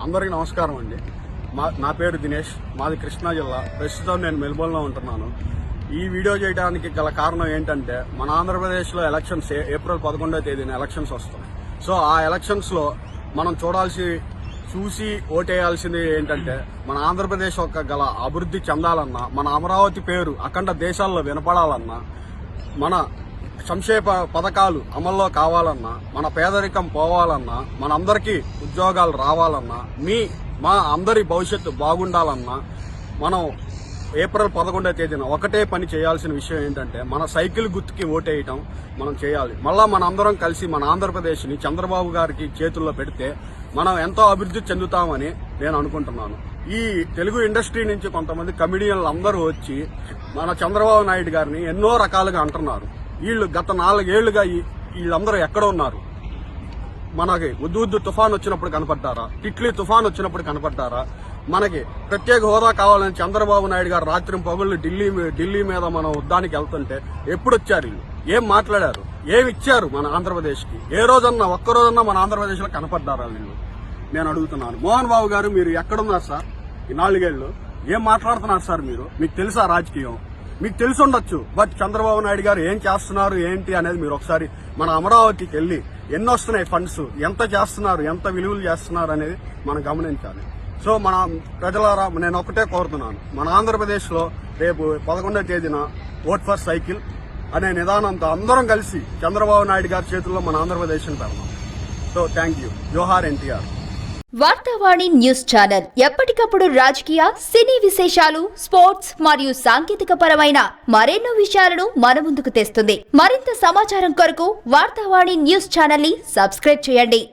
అందరికీ నమస్కారం అండి. నా పేరు దినేష్, మాది కృష్ణా జిల్లా. ప్రస్తుతం నేను మెల్బోర్న్లో ఉంటున్నాను. ఈ వీడియో చేయడానికి గల కారణం ఏంటంటే, మన ఆంధ్రప్రదేశ్లో ఎలక్షన్స్ ఏప్రిల్ 11వ తేదీన ఎలక్షన్స్ వస్తాయి. సో ఆ ఎలక్షన్స్లో మనం చూసి ఓటేయాల్సింది ఏంటంటే, మన ఆంధ్రప్రదేశ్ గల అభివృద్ధి చెందాలన్నా, మన అమరావతి పేరు అఖండ దేశాల్లో వినపడాలన్నా, మన సంక్షేమ పథకాలు అమల్లో కావాలన్నా, మన పేదరికం పోవాలన్నా, మనందరికీ ఉద్యోగాలు రావాలన్నా, మా అందరి భవిష్యత్తు బాగుండాలన్నా, మనం ఏప్రిల్ 11వ తేదీన ఒకటే పని చేయాల్సిన విషయం ఏంటంటే, మన సైకిల్ గుర్తుకి ఓటేయటం మనం చేయాలి. మళ్ళా మన అందరం కలిసి మన ఆంధ్రప్రదేశ్ని చంద్రబాబు గారికి చేతుల్లో పెడితే మనం ఎంతో అభివృద్ధి చెందుతామని నేను అనుకుంటున్నాను. ఈ తెలుగు ఇండస్ట్రీ నుంచి కొంతమంది కమిడియన్లు అందరూ వచ్చి మన చంద్రబాబు నాయుడు గారిని ఎన్నో రకాలుగా అంటున్నారు. వీళ్ళు గత 4 ఏళ్లుగా వీళ్ళందరూ ఎక్కడ ఉన్నారు? మనకి ఉద్దు తుఫాన్ వచ్చినప్పుడు కనపడ్డారా? టిట్లీ తుఫాన్ వచ్చినప్పుడు కనపడ్డారా? మనకి ప్రత్యేక హోదా కావాలని చంద్రబాబు నాయుడు గారు రాత్రి పగుళ్ళు ఢిల్లీ మీద మనం యుద్ధానికి వెళ్తుంటే ఎప్పుడు వచ్చారు? వీళ్ళు ఏం మాట్లాడారు? ఏమి ఇచ్చారు మన ఆంధ్రప్రదేశ్కి? ఒక్కరోజన్నా మన ఆంధ్రప్రదేశ్ లో కనపడ్డారా వీళ్ళు? నేను అడుగుతున్నాను. మోహన్ బాబు గారు, మీరు ఎక్కడున్నారు సార్? ఈ 4 ఏళ్లు ఏం మాట్లాడుతున్నారు సార్? మీకు తెలుసా రాజకీయం? మీకు తెలిసి ఉండొచ్చు, బట్ చంద్రబాబు నాయుడు గారు ఏం చేస్తున్నారు ఏంటి అనేది మీరు ఒకసారి మన అమరావతికి వెళ్లి ఎన్ని వస్తున్నాయి ఫండ్స్, ఎంత చేస్తున్నారు, ఎంత విలువలు చేస్తున్నారు అనేది మనం గమనించాలి. సో మన ప్రజలారా, నేను ఒకటే కోరుతున్నాను, మన ఆంధ్రప్రదేశ్ లో రేపు 11వ తేదీన ఓట్ ఫర్ సైకిల్ అనే నిదానంతో అందరం కలిసి చంద్రబాబు నాయుడు గారి చేతుల్లో మన ఆంధ్రప్రదేశ్ ని పెడదాం. So thank you. Johar NTR. Vartavani news channel ఎప్పటికప్పుడు రాజకీయ, సినీ విశేషాలు, స్పోర్ట్స్ మరియు సాంకేతిక పరమైన మరెన్నో విషయాలను మన ముందుకు తెస్తుంది. మరింత సమాచారం కొరకు వార్తావాణి న్యూస్ ఛానల్ ని సబ్స్క్రైబ్ చేయండి.